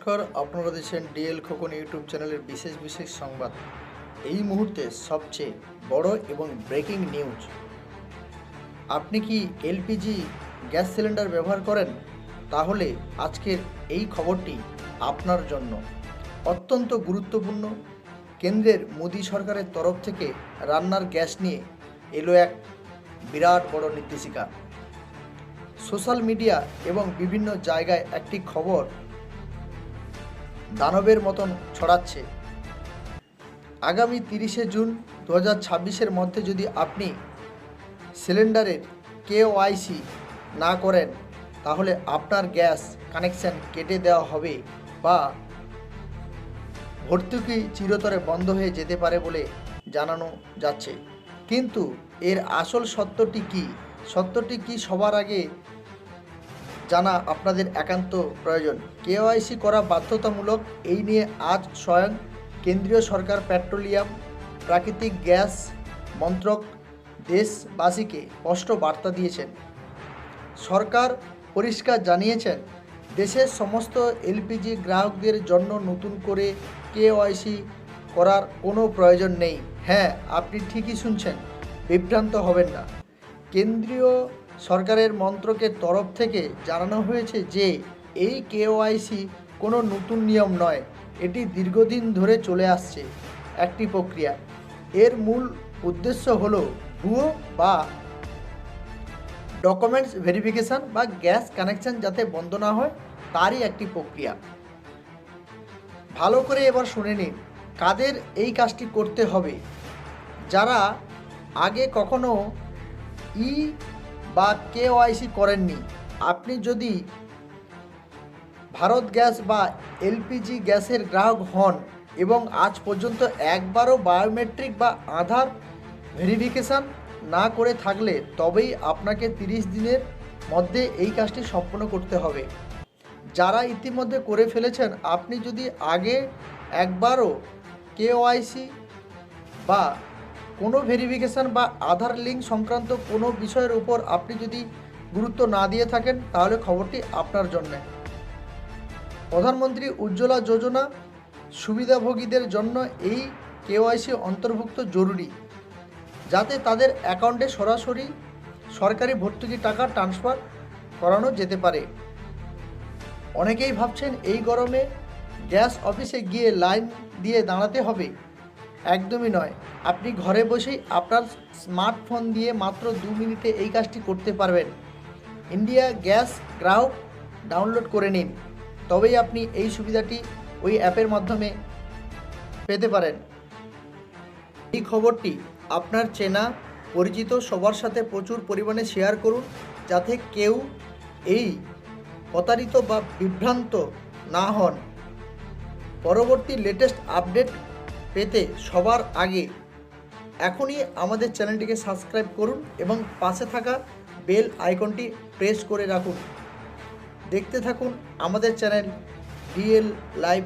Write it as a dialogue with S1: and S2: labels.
S1: নমস্কার, আপনারা দেখছেন ডিএল খোকন ইউটিউব চ্যানেলের বিশেষ বিশেষ সংবাদ। এই মুহূর্তে সবচেয়ে বড় এবং ব্রেকিং নিউজ। আপনি কি এলপিজি গ্যাস সিলিন্ডার ব্যবহার করেন? তাহলে আজকের এই খবরটি আপনার জন্য অত্যন্ত গুরুত্বপূর্ণ। কেন্দ্রের মোদী সরকারের তরফ থেকে রান্নার গ্যাস নিয়ে এলো এক বিরাট বড় নির্দেশিকা। সোশ্যাল মিডিয়া এবং বিভিন্ন জায়গায় একটি খবর দানবের মতন ছড়াচ্ছে। আগামী 30শে জুন 2026-এর মধ্যে যদি আপনি সিলিন্ডারের কেওআইসি না করেন, তাহলে আপনার গ্যাস কানেকশন কেটে দেওয়া হবে বা ভর্তুকি চিরতরে বন্ধ হয়ে যেতে পারে বলে জানানো যাচ্ছে। কিন্তু এর আসল সত্যটি কি সবার আগে জানা আপনাদের একান্ত প্রয়োজন। কেওআইসি করা বাধ্যতামূলক, এই নিয়ে আজ স্বয়ং কেন্দ্রীয় সরকার পেট্রোলিয়াম প্রাকৃতিক গ্যাস মন্ত্রক দেশবাসীকে স্পষ্ট বার্তা দিয়েছেন। সরকার পরিষ্কার জানিয়েছেন, দেশের সমস্ত এলপিজি গ্রাহকদের জন্য নতুন করে কেওআইসি করার কোনো প্রয়োজন নেই। হ্যাঁ, আপনি ঠিকই শুনছেন, বিভ্রান্ত হবেন না। কেন্দ্রীয় সরকারের মন্ত্রকের তরফ থেকে জানানো হয়েছে যে এই কেওআইসি কোনো নতুন নিয়ম নয়, এটি দীর্ঘদিন ধরে চলে আসছে একটি প্রক্রিয়া। এর মূল উদ্দেশ্য হলো ভুয়ো বা ডকুমেন্টস ভেরিফিকেশান বা গ্যাস কানেকশন যাতে বন্ধ না হয়, তারই একটি প্রক্রিয়া। ভালো করে এবার শুনে নিন, কাদের এই কাজটি করতে হবে। যারা আগে কখনো বা কেওআইসি করেননি। আপনি যদি ভারত গ্যাস বা এলপিজি গ্যাসের গ্রাহক হন এবং আজ পর্যন্ত একবারও বায়োমেট্রিক বা আধার ভেরিফিকেশান না করে থাকলে, তবেই আপনাকে 30 দিনের মধ্যে এই কাজটি সম্পন্ন করতে হবে। যারা ইতিমধ্যে করে ফেলেছেন, আপনি যদি আগে একবারও কেওআইসি বা কোনো ভেরিফিকেশান বা আধার লিঙ্ক সংক্রান্ত কোনো বিষয়ের উপর আপনি যদি গুরুত্ব না দিয়ে থাকেন, তাহলে খবরটি আপনার জন্য। প্রধানমন্ত্রী উজ্জ্বলা যোজনা সুবিধাভোগীদের জন্য এই কেওআইসি অন্তর্ভুক্ত জরুরি, যাতে তাদের অ্যাকাউন্টে সরাসরি সরকারি ভর্তুকি টাকা ট্রান্সফার করানো যেতে পারে। অনেকেই ভাবছেন এই গরমে গ্যাস অফিসে গিয়ে লাইন দিয়ে দাঁড়াতে হবে। একদমই নয়, আপনি ঘরে বসেই আপনার স্মার্টফোন দিয়ে মাত্র 2 মিনিটে এই কাজটি করতে পারবেন। ইন্ডিয়া গ্যাস গ্রাহক ডাউনলোড করে নিন, তবেই আপনি এই সুবিধাটি ওই অ্যাপের মাধ্যমে পেতে পারেন। এই খবরটি আপনার চেনা পরিচিত সবার সাথে প্রচুর পরিমাণে শেয়ার করুন, যাতে কেউ এই প্রতারিত বা বিভ্রান্ত না হন। পরবর্তী লেটেস্ট আপডেট পেতে সবার আগে এখনই আমাদের চ্যানেলটিকে সাবস্ক্রাইব করুন এবং পাশে থাকা বেল আইকনটি প্রেস করে রাখুন। দেখতে থাকুন আমাদের চ্যানেল ডিএল লাইভ।